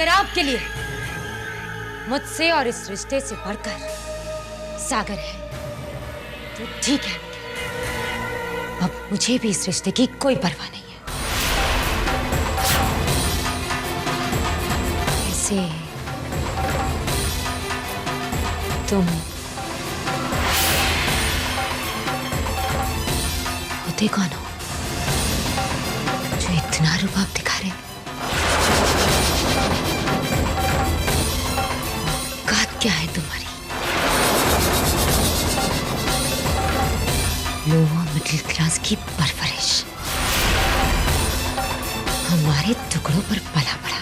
अगर आपके लिए मुझसे और इस रिश्ते से बढ़कर सागर है तो ठीक है, अब मुझे भी इस रिश्ते की कोई परवाह नहीं है। ऐसे तुम होते कौन हो जो इतना रुबाब दिखा रहे? औकात क्या है तुम्हारी? लोअर मिडिल क्लास की परवरिश हमारे टुकड़ों पर पला पड़ा।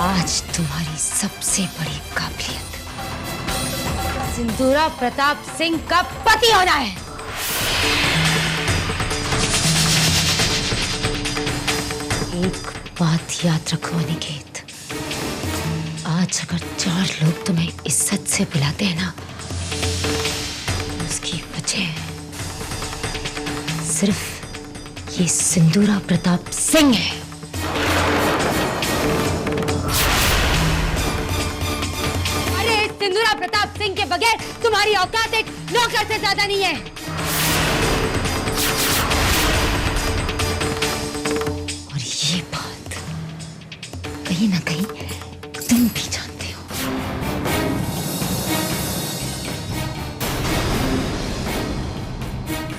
आज तुम्हारी सबसे बड़ी काबिलियत सिंदूरा प्रताप सिंह का पति होना है। एक बात याद रखो अनिकेत, आज अगर 4 लोग तुम्हें इज्जत से बुलाते हैं ना, उसकी वजह सिर्फ ये सिंदूरा प्रताप सिंह है। अरे सिंदूरा प्रताप सिंह के बगैर तुम्हारी औकात एक नौकर से ज्यादा नहीं है। और ये बात कहीं ना कहीं तुम भी जानते हो।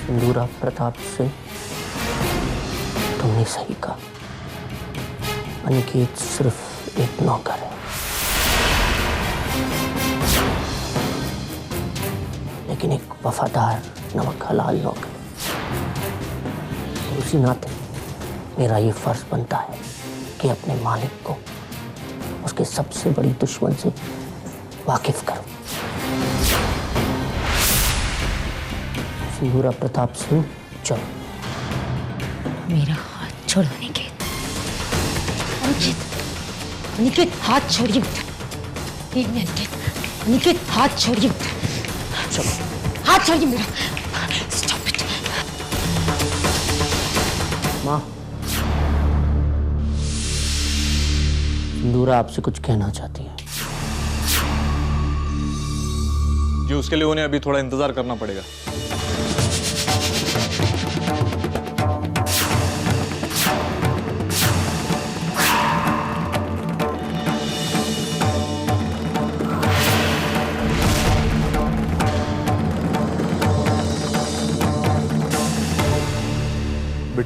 सिंदूरा प्रताप सिंह, तुमने सही कहा। अनिकेत सिर्फ एक नौकर है, लेकिन एक वफादार नमक हलाल नौकर। और उसी नाते मेरा ये फर्ज बनता है कि अपने मालिक को उसके सबसे बड़ी दुश्मन से वाकिफ करूं। सिंदूरा प्रताप सिंह, चलो। मेरा हाथ छोड़ो अनिकेत। अनिकेत, अनिकेत हाथ छोड़िए। अनिकेत, अनिकेत हाथ छोड़िए। चलो, हाथ छोड़िए मेरा। Stop it. माँ, सिंदूरा आपसे कुछ कहना चाहती है। जी, उसके लिए उन्हें अभी थोड़ा इंतजार करना पड़ेगा।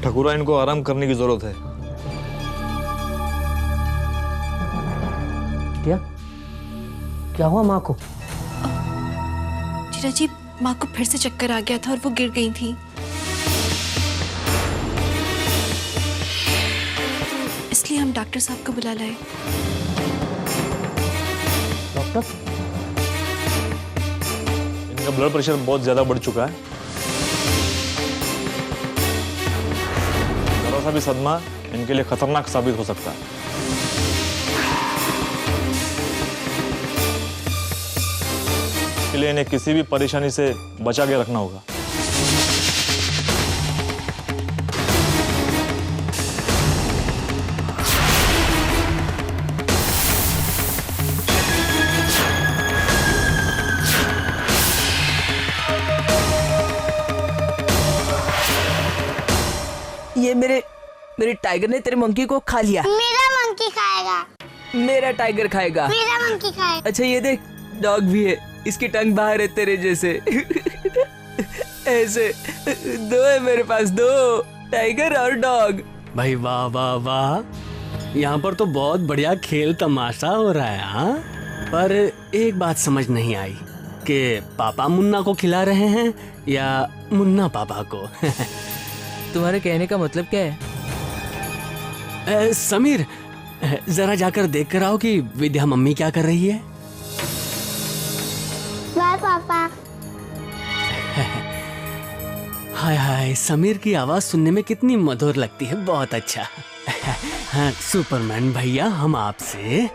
ठकुरा, इनको आराम करने की जरूरत है। क्या हुआ माँ को? जीजा जी, माँ को फिर से चक्कर आ गया था और वो गिर गई थी। इसलिए हम डॉक्टर साहब को बुला लाए। डॉक्टर? इनका ब्लड प्रेशर बहुत ज्यादा बढ़ चुका है। जरा सा भी सदमा इनके लिए खतरनाक साबित हो सकता है। इसके लिए इन्हें किसी भी परेशानी से बचा के रखना होगा। ये मेरे टाइगर ने तेरे मंकी को खा लिया। मेरा मंकी खाएगा। मेरा टाइगर खाएगा। मेरा मंकी खाएगा। अच्छा ये देख, डॉग भी है, इसकी टंग बाहर है तेरे जैसे। ऐसे दो है मेरे पास, दो, टाइगर और डॉग। भाई वाह वाह वाह, यहाँ पर तो बहुत बढ़िया खेल तमाशा हो रहा है। हाँ, पर एक बात समझ नहीं आई कि पापा मुन्ना को खिला रहे हैं या मुन्ना पापा को। तुम्हारे कहने का मतलब क्या है? समीर, जरा जाकर देख कर आओ कि विद्या मम्मी क्या कर रही है। बाय पापा। हाय हाय, समीर की आवाज सुनने में कितनी मधुर लगती है। बहुत अच्छा। हाँ, सुपरमैन भैया, हम आपसे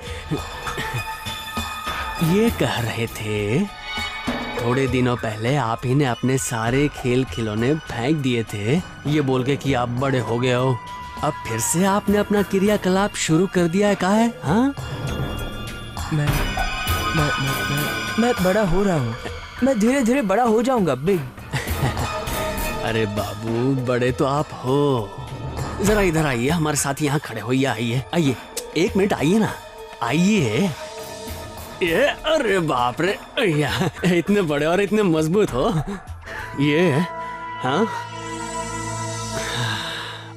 ये कह रहे थे, थोड़े दिनों पहले आप ही ने अपने सारे खेल खिलौने फेंक दिए थे, ये बोल के कि आप बड़े हो गए हो। अब फिर से आपने अपना क्रियाकलाप शुरू कर दिया है, कहा है? हाँ? मैं बड़ा हो रहा हूँ। मैं धीरे धीरे बड़ा हो जाऊंगा बिग। अरे बाबू, बड़े तो आप हो। जरा इधर आइए, हमारे साथ यहाँ खड़े होइए। आइए आइए, 1 मिनट आइए ना, आइए। ये अरे बाप रे, इतने बड़े और इतने मजबूत हो। ये हाँ,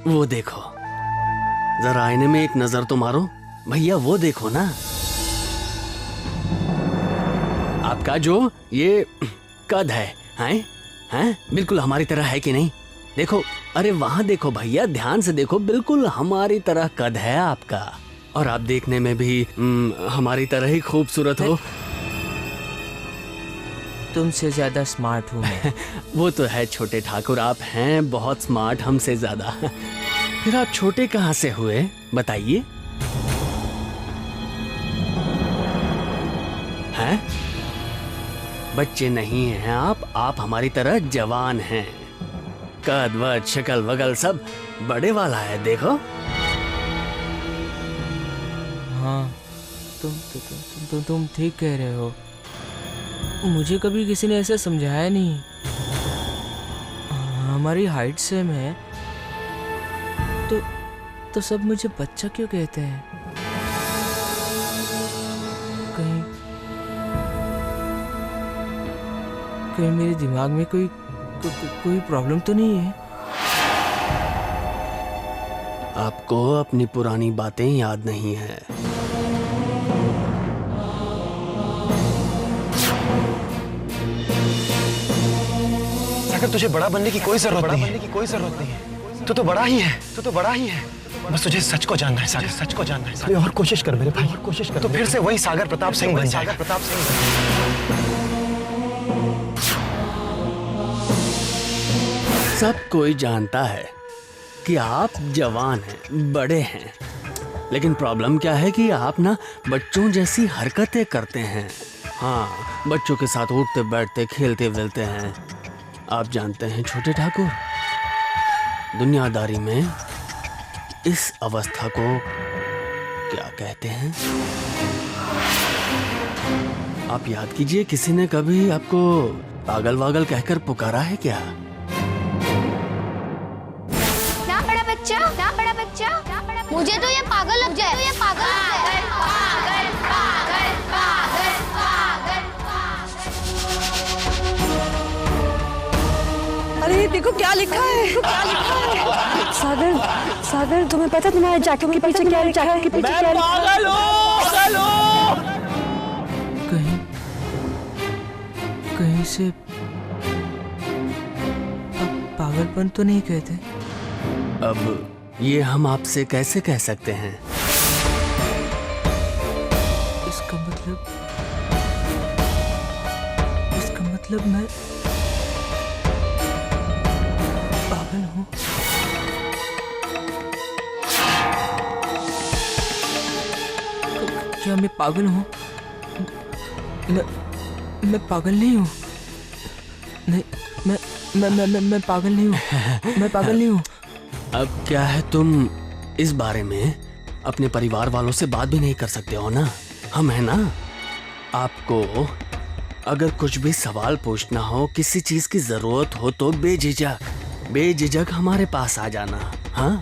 वो देखो, जरा आईने में एक नजर तो मारो भैया, वो देखो ना, आपका जो ये कद है, हैं बिल्कुल हमारी तरह है कि नहीं? देखो, अरे वहां देखो भैया, ध्यान से देखो, बिल्कुल हमारी तरह कद है आपका। और आप देखने में भी हमारी तरह ही खूबसूरत हो। तुमसे ज्यादा स्मार्ट हूँ मैं। वो तो है छोटे ठाकुर, आप हैं बहुत स्मार्ट, हमसे ज्यादा। फिर आप छोटे कहाँ से हुए बताइए? हैं? बच्चे नहीं हैं आप हमारी तरह जवान हैं। कद वद शक्ल वगल सब बड़े वाला है, देखो। हाँ, तुम ठीक कह रहे हो। मुझे कभी किसी ने ऐसे समझाया नहीं। हमारी हाइट सेम है, तो सब मुझे बच्चा क्यों कहते हैं? कहीं मेरे दिमाग में कोई प्रॉब्लम तो नहीं है? आपको अपनी पुरानी बातें याद नहीं है। सागर, तुझे बड़ा बनने की कोई जरूरत नहीं है। तू तो बड़ा ही है। बस तुझे सच को जानना है सागर, सच को जानना है। और कोशिश कर मेरे भाई, और कोशिश कर। तो फिर से वही सागर प्रताप सिंह बन जाएगा। सब कोई जानता है कि आप जवान हैं, बड़े हैं, लेकिन प्रॉब्लम क्या है कि आप ना बच्चों जैसी हरकतें करते हैं। हाँ, बच्चों के साथ उठते बैठते खेलते वेलते हैं। आप जानते हैं छोटे ठाकुर, दुनियादारी में इस अवस्था को क्या कहते हैं? आप याद कीजिए, किसी ने कभी आपको पागल वागल कहकर पुकारा है क्या? ना बड़ा बच्चा, मुझे तो ये पागल लग जाए। अरे देखो क्या लिखा है। सागर तुम्हें पता तुम्हारे जैकेट के पीछे क्या लिखा है? पागल हो। कहीं से पागलपन तो नहीं कहते? अब ये हम आपसे कैसे कह सकते हैं? इसका मतलब मैं पागल हूँ। क्या मैं पागल हूँ? मैं पागल नहीं हूँ। नहीं, मैं पागल नहीं हूँ। मैं पागल नहीं हूँ। अब क्या है, तुम इस बारे में अपने परिवार वालों से बात भी नहीं कर सकते हो ना? हम है ना? आपको अगर कुछ भी सवाल पूछना हो, किसी चीज की जरूरत हो तो बेझिझक हमारे पास आ जाना। हाँ,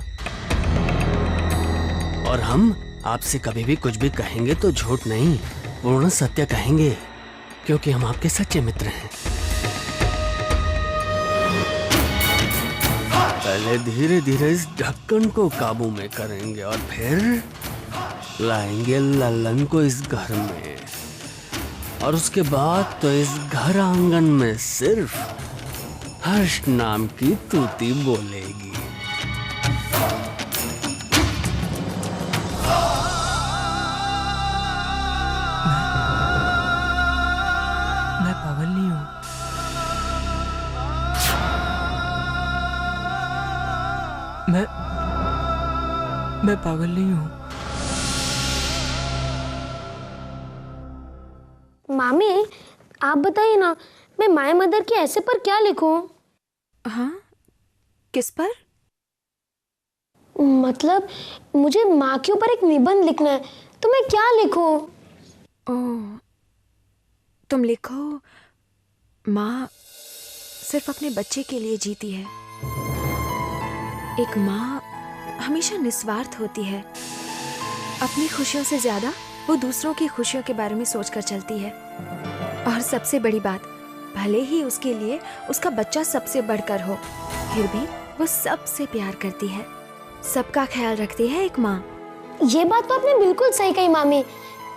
और हम आपसे कभी भी कुछ भी कहेंगे तो झूठ नहीं, पूर्ण सत्य कहेंगे, क्योंकि हम आपके सच्चे मित्र हैं। पहले धीरे धीरे इस ढक्कन को काबू में करेंगे और फिर लाएंगे ललन को इस घर में, और उसके बाद तो इस घर आंगन में सिर्फ हर्ष नाम की तूती बोलेगी। मैं पागल नहीं हूँ। मैं पागल नहीं हूँ। मामी, आप बताइए ना, मैं माय मदर के ऐसे पर क्या लिखूं? हाँ, किस पर? मतलब मुझे माँ के ऊपर एक निबंध लिखना है, तो मैं क्या लिखूं? ओह, तुम लिखो, माँ सिर्फ अपने बच्चे के लिए जीती है। एक माँ हमेशा निस्वार्थ होती है। अपनी खुशियों से ज्यादा वो दूसरों की खुशियों के बारे में सोचकर चलती है। और सबसे बड़ी बात, भले ही उसके लिए उसका बच्चा सबसे बढ़कर हो, फिर भी वो सबसे प्यार करती है, सबका ख्याल रखती है एक माँ। ये बात तो आपने बिल्कुल सही कही मामी।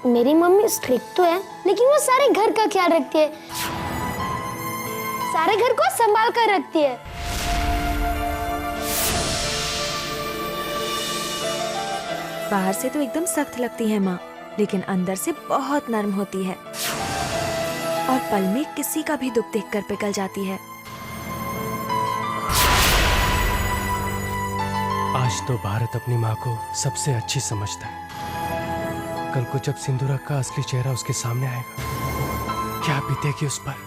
मेरी मम्मी स्ट्रिक्ट तो है, लेकिन वो सारे घर का ख्याल रखती है, सारे घर को संभाल कर रखती है। बाहर से तो एकदम सख्त लगती है माँ, लेकिन अंदर से बहुत नर्म होती है और पल में किसी का भी दुख देखकर पिघल जाती है। आज तो भारत अपनी माँ को सबसे अच्छी समझता है। कल को जब सिंदूरा का असली चेहरा उसके सामने आएगा, क्या बीतेगी उस पर।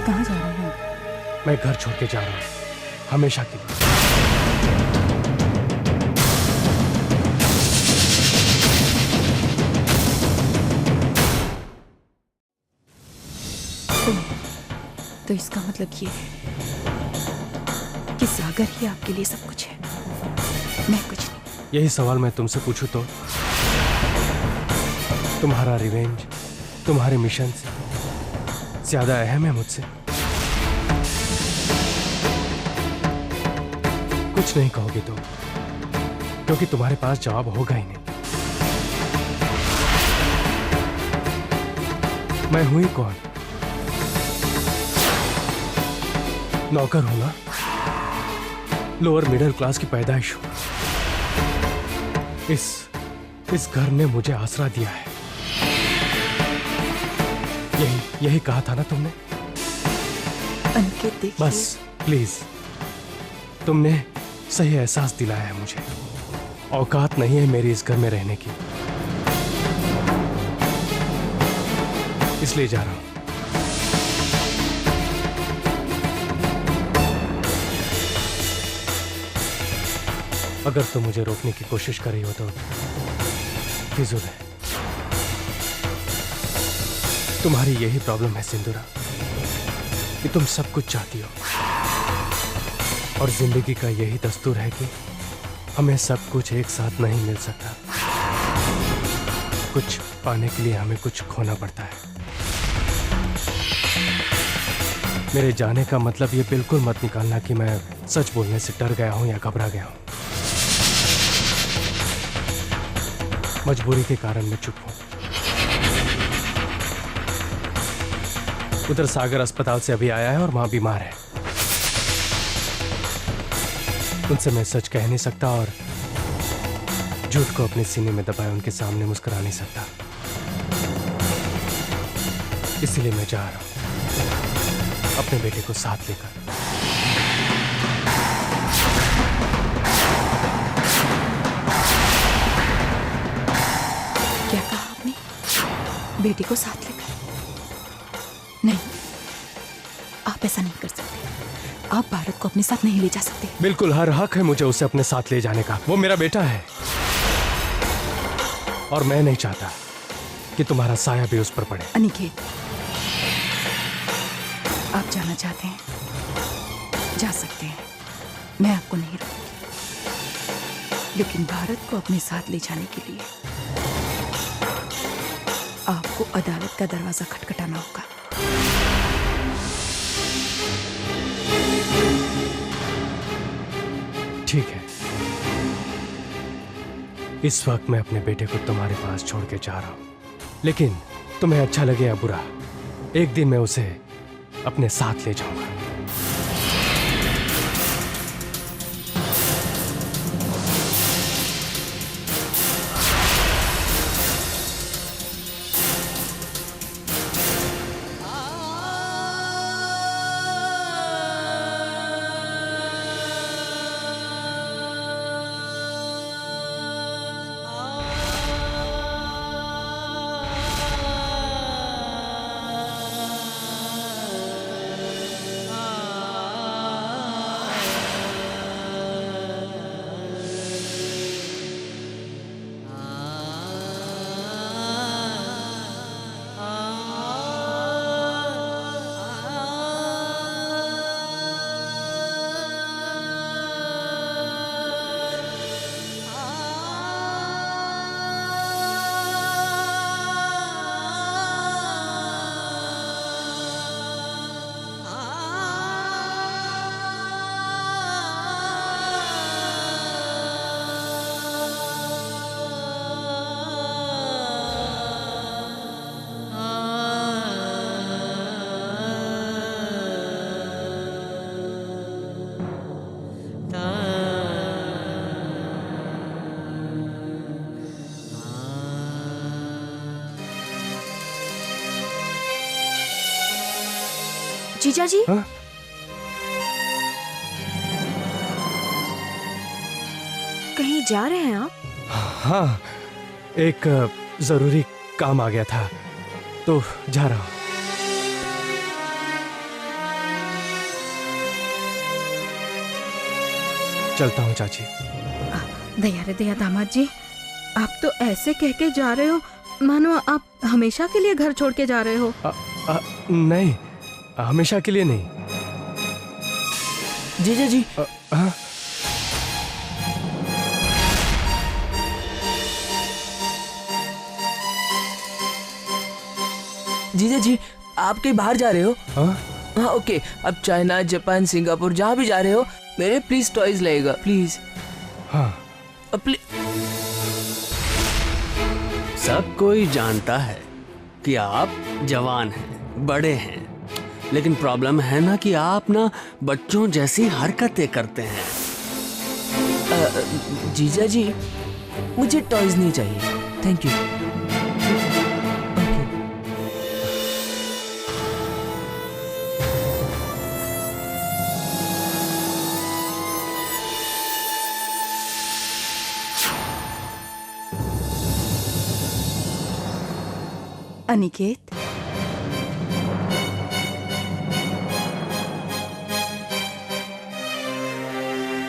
कहाँ जा रहे हैं आप? मैं घर छोड़ के जा रहा हूँ, हमेशा के लिए। तो इसका मतलब ये है कि सागर ही आपके लिए सब कुछ है, मैं कुछ नहीं। यही सवाल मैं तुमसे पूछूं तो तुम्हारा रिवेंज, तुम्हारे मिशन से ज्यादा अहम है मुझसे? कुछ नहीं कहोगे तो, क्योंकि तुम्हारे पास जवाब होगा ही नहीं। मैं हुई कौन? नौकर हूं ना, लोअर मिडिल क्लास की पैदाइश हूं। इस घर ने मुझे आसरा दिया है। यही कहा था ना तुमने? अंकित देखिए, बस प्लीज, तुमने सही एहसास दिलाया है मुझे। औकात नहीं है मेरी इस घर में रहने की, इसलिए जा रहा हूं। अगर तुम मुझे रोकने की कोशिश कर रही हो तो फिजूल है। तुम्हारी यही प्रॉब्लम है सिंदूरा, कि तुम सब कुछ चाहती हो, और जिंदगी का यही दस्तूर है कि हमें सब कुछ एक साथ नहीं मिल सकता। कुछ पाने के लिए हमें कुछ खोना पड़ता है। मेरे जाने का मतलब ये बिल्कुल मत निकालना कि मैं सच बोलने से डर गया हूं या घबरा गया हूं। मजबूरी के कारण मैं चुप हूं। उधर सागर अस्पताल से अभी आया है और मां बीमार है। उनसे मैं सच कह नहीं सकता और झूठ को अपने सीने में दबाए उनके सामने मुस्कुरा नहीं सकता। इसलिए मैं जा रहा हूं अपने बेटे को साथ लेकर। क्या कहा आपने? बेटे को साथ लेकर? नहीं, आप ऐसा नहीं कर सकते। आप भारत को अपने साथ नहीं ले जा सकते। बिल्कुल हर हक है मुझे उसे अपने साथ ले जाने का। वो मेरा बेटा है और मैं नहीं चाहता कि तुम्हारा साया भी उस पर पड़े। अनिकेत, आप जाना चाहते हैं, जा सकते हैं, मैं आपको नहीं रोकूंगी। लेकिन भारत को अपने साथ ले जाने के लिए आपको अदालत का दरवाजा खटखटाना होगा। ठीक है, इस वक्त मैं अपने बेटे को तुम्हारे पास छोड़ के जा रहा हूं, लेकिन तुम्हें अच्छा लगे या बुरा, एक दिन मैं उसे अपने साथ ले जाऊंगा। जीजा जी, हाँ? कहीं जा रहे हैं आप? हाँ, एक जरूरी काम आ गया था तो जा रहा हूँ। चलता हूँ चाची। दया रे दया दामाद जी, आप तो ऐसे कह के जा रहे हो मानो आप हमेशा के लिए घर छोड़ के जा रहे हो। नहीं, हमेशा के लिए नहीं। जीजा जी, हाँ? जीजा जी, आप कहीं बाहर जा रहे हो? हाँ? हाँ ओके, अब चाइना, जापान, सिंगापुर जहाँ भी जा रहे हो मेरे प्लीज टॉयज लगेगा प्लीज। हाँ। सब कोई जानता है कि आप जवान हैं, बड़े हैं, लेकिन प्रॉब्लम है ना कि आप ना बच्चों जैसी हरकतें करते हैं। जीजा जी, मुझे टॉयज नहीं चाहिए, थैंक यू। अनिकेत,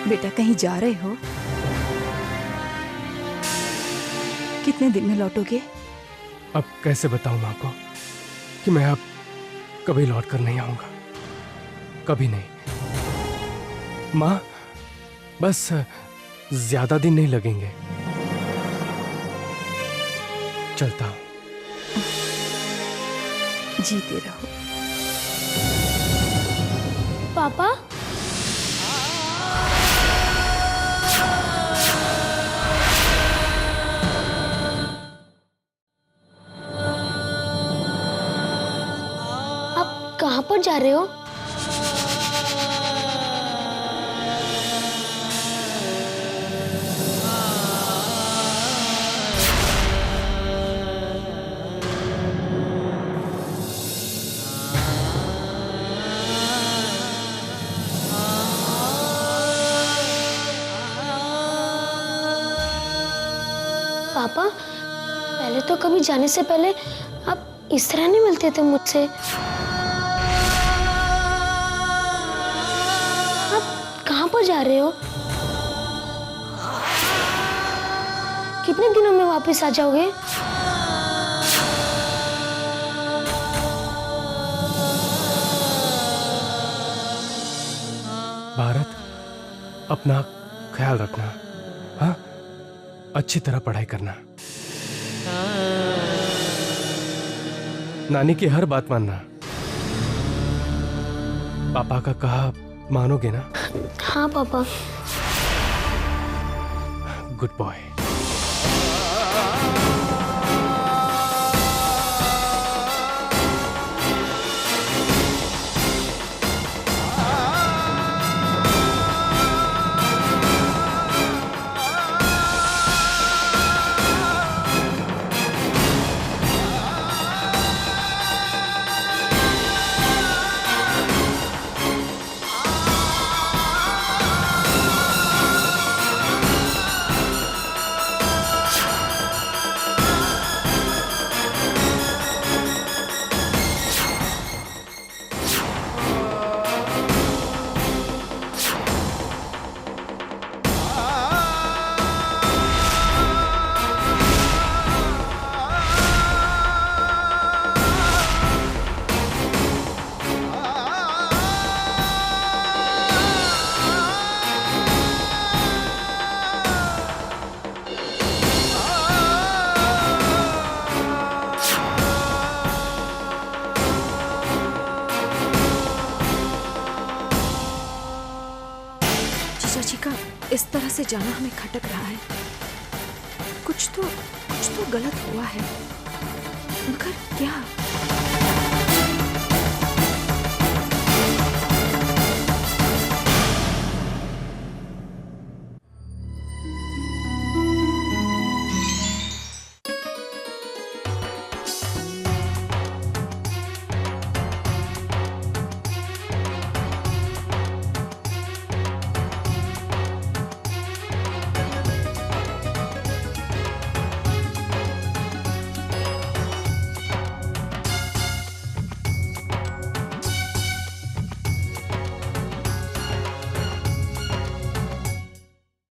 बेटा कहीं जा रहे हो? कितने दिन में लौटोगे? अब कैसे बताऊं माँ को कि मैं अब कभी लौट कर नहीं आऊंगा, कभी नहीं। माँ, बस ज्यादा दिन नहीं लगेंगे। चलता हूं। जीते रहो। पापा, आप कहाँ पर जा रहे हो? पापा, पहले तो कभी जाने से पहले आप इस तरह नहीं मिलते थे मुझसे। आप कहाँ पर जा रहे हो? कितने दिनों में वापस आ जाओगे? भारत, अपना ख्याल रखना, हाँ? अच्छी तरह पढ़ाई करना, नानी की हर बात मानना, पापा का कहा मानोगे ना? हाँ पापा। Good boy. इस तरह से जाना हमें खटक रहा है। कुछ तो गलत हुआ है, मगर क्या?